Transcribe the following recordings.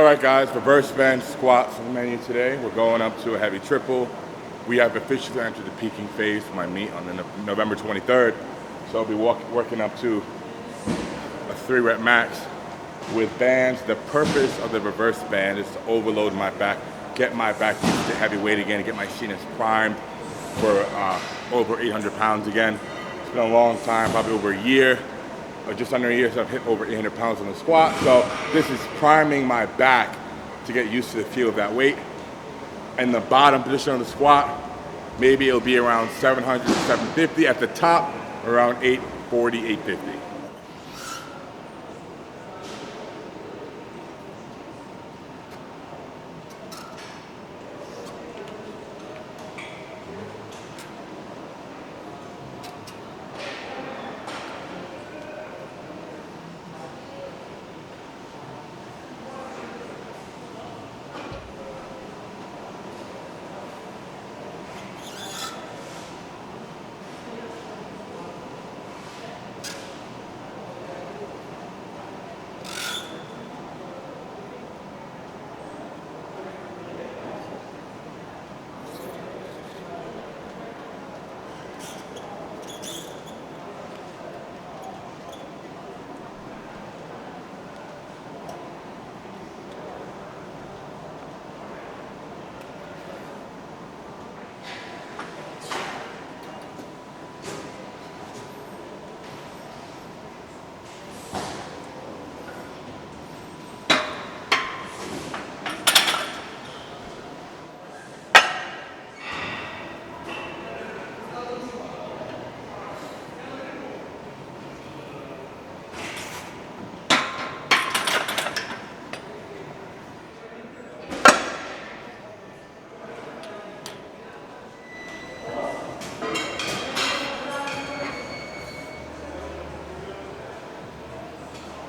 right, guys, reverse bench squats on the menu today. We're going up to a heavy triple. We have officially entered the peaking phase for my meet on the November 23rd. So I'll be working up to a 3-rep max with bands. The purpose of the reverse band is to overload my back, get my back used to heavy weight again, and get my shinus primed for over 800 pounds again. It's been a long time, probably over a year, or just under a year, so I've hit over 800 pounds on the squat. So this is priming my back to get used to the feel of that weight. And the bottom position of the squat, maybe it'll be around 700 to 750. At the top, around 840, 850.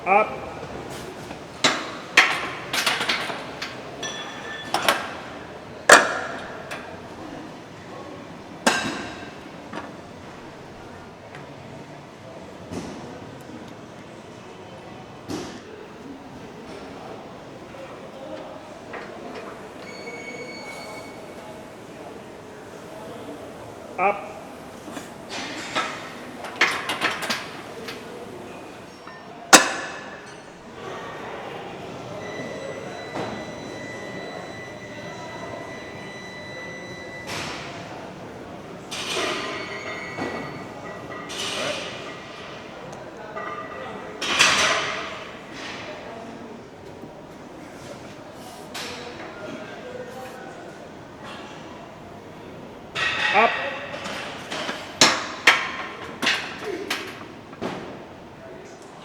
Up. Up. Up.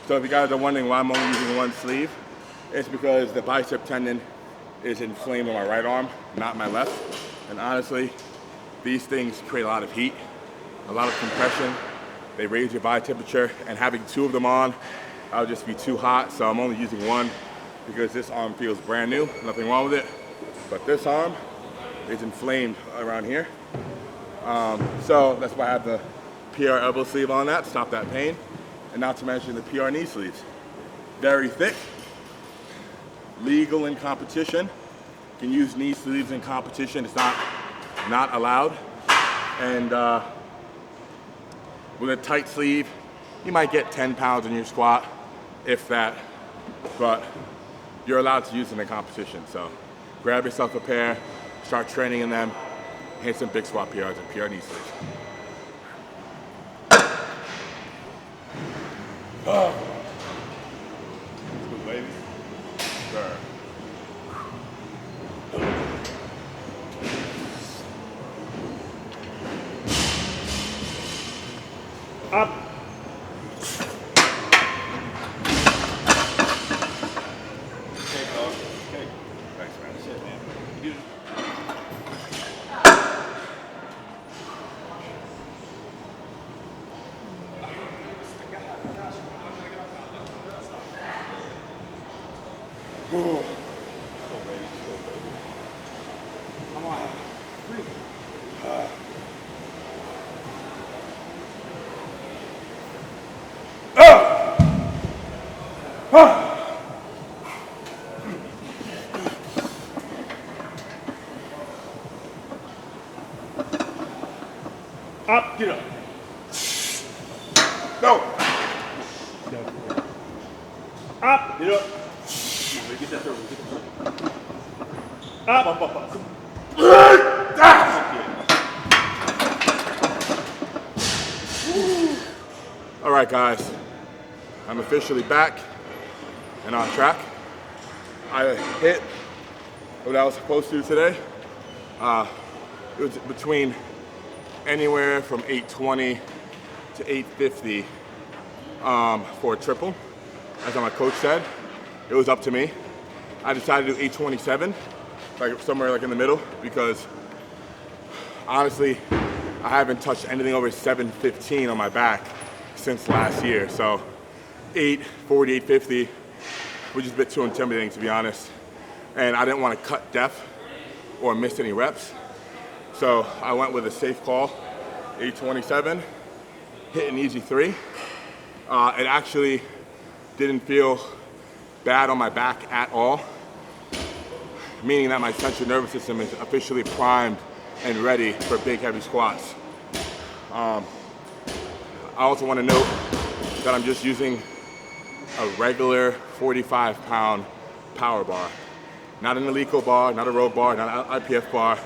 So if you guys are wondering why I'm only using one sleeve, it's because the bicep tendon is inflamed on my right arm, not my left. And honestly, these things create a lot of heat, a lot of compression. They raise your body temperature, and having two of them on, I'll just be too hot. So I'm only using one because this arm feels brand new, nothing wrong with it. But this arm is inflamed around here. So that's why I have the PR elbow sleeve on that to stop that pain. And not to mention the PR knee sleeves. Very thick, legal in competition. You can use knee sleeves in competition, it's not allowed. And with a tight sleeve, you might get 10 pounds in your squat, if that, but you're allowed to use them in competition. So grab yourself a pair, start training in them, hit some big squat PRs and PR knee sleeves. Oh. Good, baby. Sure. Up. Okay, dog. Okay. Thanks, man. Shit, man. You Oh. Come on. Breathe. Go. Up. Get up. Get that throw. Up. All right, guys. I'm officially back and on track. I hit what I was supposed to today. It was between anywhere from 820 to 850 for a triple. As my coach said, it was up to me. I decided to do 827, like somewhere like in the middle, because honestly, I haven't touched anything over 715 on my back since last year. So 840, 850 was just a bit too intimidating, to be honest. And I didn't want to cut depth or miss any reps. So I went with a safe call, 827, hit an easy 3. It actually didn't feel bad on my back at all, meaning that my central nervous system is officially primed and ready for big, heavy squats. I also want to note that I'm just using a regular 45-pound power bar. Not an Eleiko bar, not a road bar, not an IPF bar,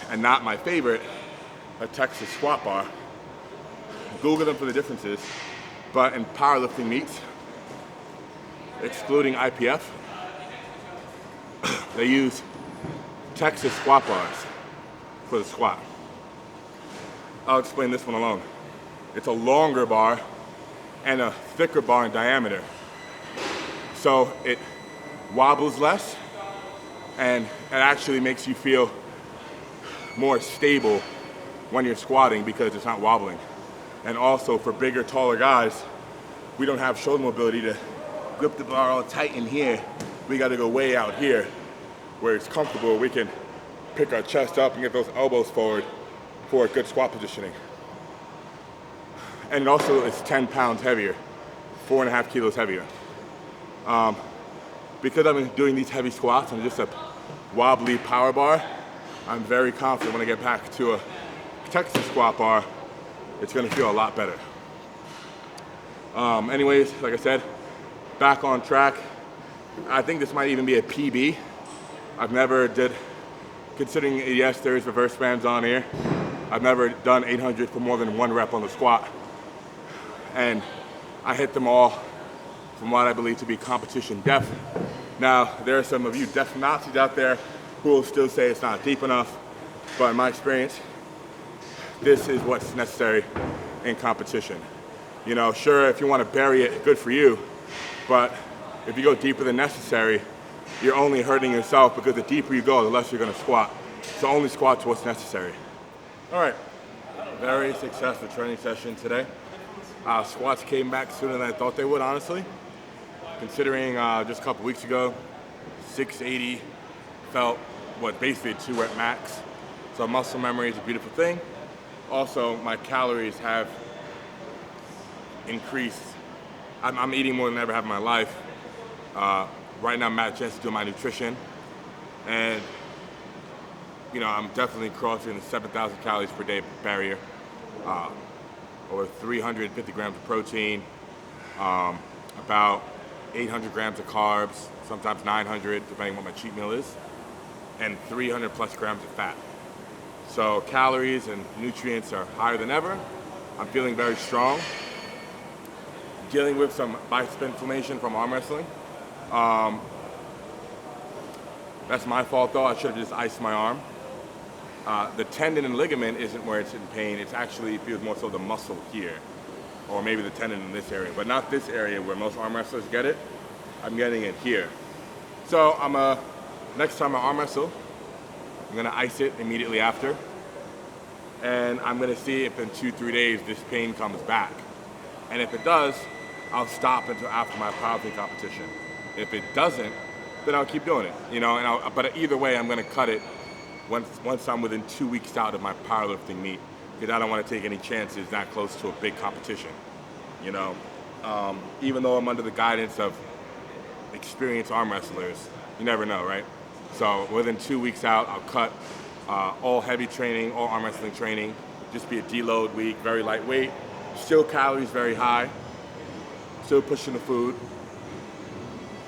and not my favorite, a Texas squat bar. Google them for the differences, but in powerlifting meets, excluding IPF, they use Texas squat bars for the squat. I'll explain this one alone. It's a longer bar and a thicker bar in diameter. So it wobbles less and it actually makes you feel more stable when you're squatting because it's not wobbling. And also for bigger, taller guys, we don't have shoulder mobility to grip the bar all tight in here. We gotta go way out here where it's comfortable. We can pick our chest up and get those elbows forward for a good squat positioning. And it also is 10 pounds heavier, 4.5 kilos heavier. Because I've been doing these heavy squats on just a wobbly power bar, I'm very confident when I get back to a Texas squat bar, it's gonna feel a lot better. Anyways, like I said, back on track. I think this might even be a PB. I've never considering yes, there's reverse bands on here, I've never done 800 for more than 1 rep on the squat. And I hit them all from what I believe to be competition depth. Now, there are some of you depth Nazis out there who will still say it's not deep enough, but in my experience, this is what's necessary in competition. You know, sure, if you want to bury it, good for you, but if you go deeper than necessary, you're only hurting yourself because the deeper you go, the less you're going to squat. So only squat to what's necessary. All right, very successful training session today. Squats came back sooner than I thought they would, honestly. Considering just a couple weeks ago, 680 felt basically a 2-rep max. So muscle memory is a beautiful thing. Also, my calories have increased. I'm eating more than I ever have in my life. Right now, I'm at a chance to do my nutrition. And, you know, I'm definitely crossing the 7,000 calories per day barrier. Over 350 grams of protein, about 800 grams of carbs, sometimes 900, depending on what my cheat meal is, and 300 plus grams of fat. So calories and nutrients are higher than ever. I'm feeling very strong. Dealing with some bicep inflammation from arm wrestling. That's my fault though, I should have just iced my arm. The tendon and ligament isn't where it's in pain, it's actually feels more so the muscle here, or maybe the tendon in this area, but not this area where most arm wrestlers get it. I'm getting it here. So next time I arm wrestle, I'm gonna ice it immediately after, and I'm gonna see if in 2-3 days this pain comes back. And if it does, I'll stop until after my powerlifting competition. If it doesn't, then I'll keep doing it, you know. But either way, I'm gonna cut it once I'm within 2 weeks out of my powerlifting meet, because I don't want to take any chances that close to a big competition, you know. Even though I'm under the guidance of experienced arm wrestlers, you never know, right? So within 2 weeks out, I'll cut all heavy training, all arm wrestling training, just be a deload week, very lightweight, Still calories very high. Still pushing the food.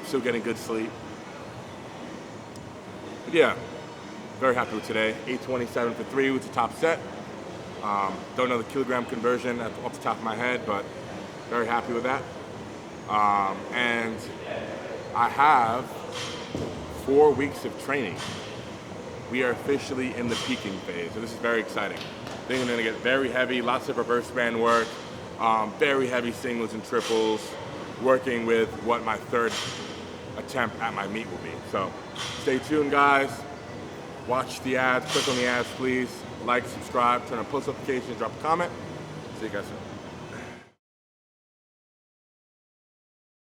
Still getting good sleep. But yeah, very happy with today. 827 for 3 was the top set. Don't know the kilogram conversion off the top of my head, but very happy with that. And I have 4 weeks of training. We are officially in the peaking phase, so this is very exciting. I think I'm gonna get very heavy, lots of reverse band work, very heavy singles and triples, working with what my third attempt at my meet will be. So stay tuned, guys. Watch the ads, click on the ads, please. Like, subscribe, turn on post notifications, drop a comment. See you guys soon.